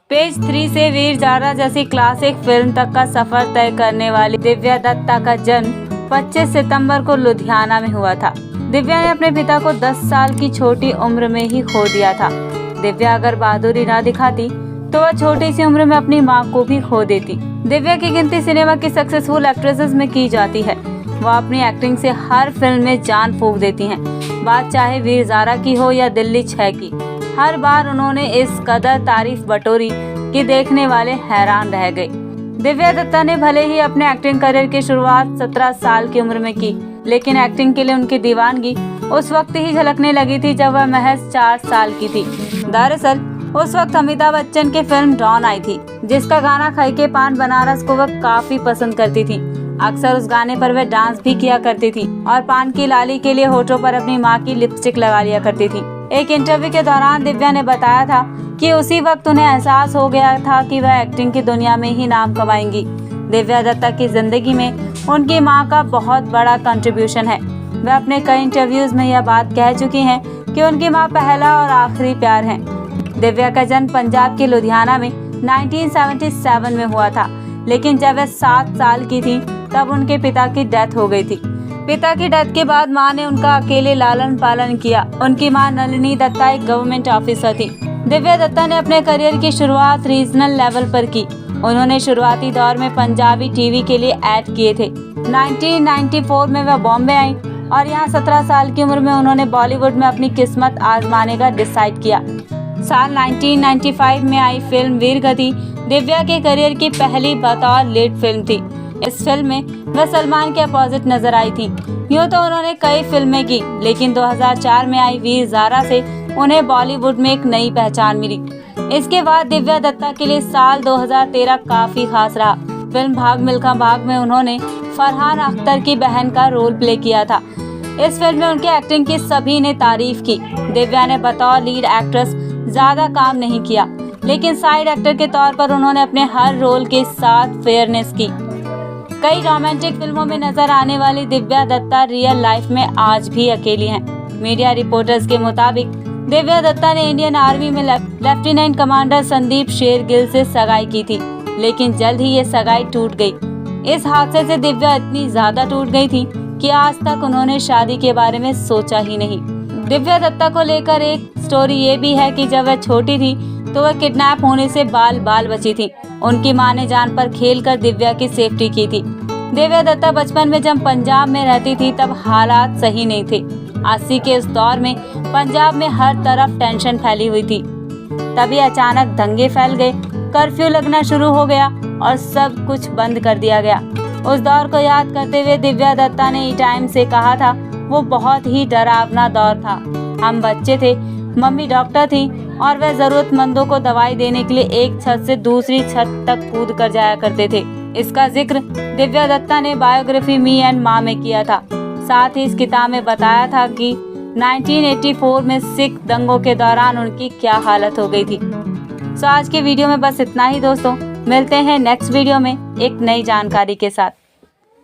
Page 3 से वीर ज़ारा जैसी classic film तक का सफर तय करने वाली दिव्या दत्ता का जन्म 25 सितंबर को लुधियाना में हुआ था। दिव्या ने अपने पिता को 10 साल की छोटी उम्र में ही खो दिया था। दिव्या अगर बहादुरी ना दिखाती तो वह छोटी सी उम्र में अपनी मां को भी खो देती। दिव्या की गिनती सिनेमा की सक्सेसफुल एक्ट्रेसेस में की जाती है। वह अपनी एक्टिंग से हर फिल्म में जान फूंक देती हैं। बात चाहे वीर ज़ारा की हो या दिल्ली 6 की, हर बार उन्होंने इस कदर तारीफ बटोरी कि देखने वाले हैरान रह गए। दिव्या दत्ता ने भले ही अपने एक्टिंग करियर की शुरुआत 17 साल की उम्र में की, लेकिन एक्टिंग के लिए उनकी दीवानगी उस वक्त ही झलकने लगी थी जब वह महज 4 साल की थी। दरअसल उस वक्त अमिताभ बच्चन की फिल्म डॉन आई थी, जिसका गाना खाई के पान बनारस को वह काफी पसंद करती थी। अक्सर उस गाने पर वह डांस भी किया करती थी और पान की लाली के लिए होठों पर अपनी मां की लिपस्टिक लगा लिया करती थी। एक इंटरव्यू के दौरान दिव्या ने बताया था कि उसी वक्त उन्हें एहसास हो गया था कि वह एक्टिंग की दुनिया में ही नाम कमाएंगी। दिव्या दत्ता की जिंदगी में उनकी मां का बहुत बड़ा कंट्रीब्यूशन है। वह अपने कई इंटरव्यूज में यह बात कह चुकी हैं कि उनकी मां पहला और आखिरी प्यार है। दिव्या का जन्म पंजाब के लुधियाना में 1977 में हुआ था, लेकिन जब वह 7 साल की थी तब उनके पिता की डेथ हो गई थी। पिता की डेथ के बाद मां ने उनका अकेले लालन पालन किया। उनकी मां नलिनी दत्ता एक गवर्नमेंट ऑफिसर थी। दिव्या दत्ता ने अपने करियर की शुरुआत रीजनल लेवल पर की। उन्होंने शुरुआती दौर में पंजाबी टीवी के लिए ऐड किए थे। 1994 में वह बॉम्बे आई और यहाँ 17 साल की उम्र में उन्होंने बॉलीवुड में अपनी किस्मत आजमाने का डिसाइड किया। साल 1995 में आई फिल्म वीरगति दिव्या के करियर की पहली बतौर लीड फिल्म थी। इस फिल्म में वह सलमान के अपोजिट नजर आई थी। यूँ तो उन्होंने कई फिल्में की, लेकिन 2004 में आई वीर ज़ारा से उन्हें बॉलीवुड में एक नई पहचान मिली। इसके बाद दिव्या दत्ता के लिए साल 2013 काफी खास रहा। फिल्म भाग मिल्खा भाग में उन्होंने फरहान अख्तर की बहन का रोल प्ले किया था। इस फिल्म में उनकी एक्टिंग की सभी ने तारीफ की। दिव्या ने बतौर लीड एक्ट्रेस ज्यादा काम नहीं किया, लेकिन साइड एक्टर के तौर पर उन्होंने अपने हर रोल के साथ फेयरनेस की। कई रोमांटिक फिल्मों में नजर आने वाली दिव्या दत्ता रियल लाइफ में आज भी अकेली हैं। मीडिया रिपोर्टर्स के मुताबिक दिव्या दत्ता ने इंडियन आर्मी में लेफ्टिनेंट कमांडर संदीप शेरगिल से सगाई की थी, लेकिन जल्द ही ये सगाई टूट गई। इस हादसे से दिव्या इतनी ज्यादा टूट गई थी कि आज तक उन्होंने शादी के बारे में सोचा ही नहीं। दिव्या दत्ता को लेकर एक स्टोरी ये भी है कि जब वह छोटी थी तो वह किडनैप होने से बाल बची थी। उनकी मां ने जान पर खेलकर दिव्या की सेफ्टी की थी। दिव्या दत्ता बचपन में जब पंजाब में रहती थी तब हालात सही नहीं थे। 80 के उस दौर में पंजाब में हर तरफ टेंशन फैली हुई थी। तभी अचानक दंगे फैल गए, कर्फ्यू लगना शुरू हो गया और सब कुछ बंद कर दिया गया। उस दौर को याद करते हुए दिव्या दत्ता ने ई टाइम से कहा था, वो बहुत ही डरावना दौर था। हम बच्चे थे, मम्मी डॉक्टर थी और वह जरूरतमंदों को दवाई देने के लिए एक छत से दूसरी छत तक कूद कर जाया करते थे। इसका जिक्र दिव्या दत्ता ने बायोग्राफी मी एंड माँ में किया था। साथ ही इस किताब में बताया था कि 1984 में सिख दंगों के दौरान उनकी क्या हालत हो गई थी। आज के वीडियो में बस इतना ही दोस्तों। मिलते हैं नेक्स्ट वीडियो में एक नई जानकारी के साथ।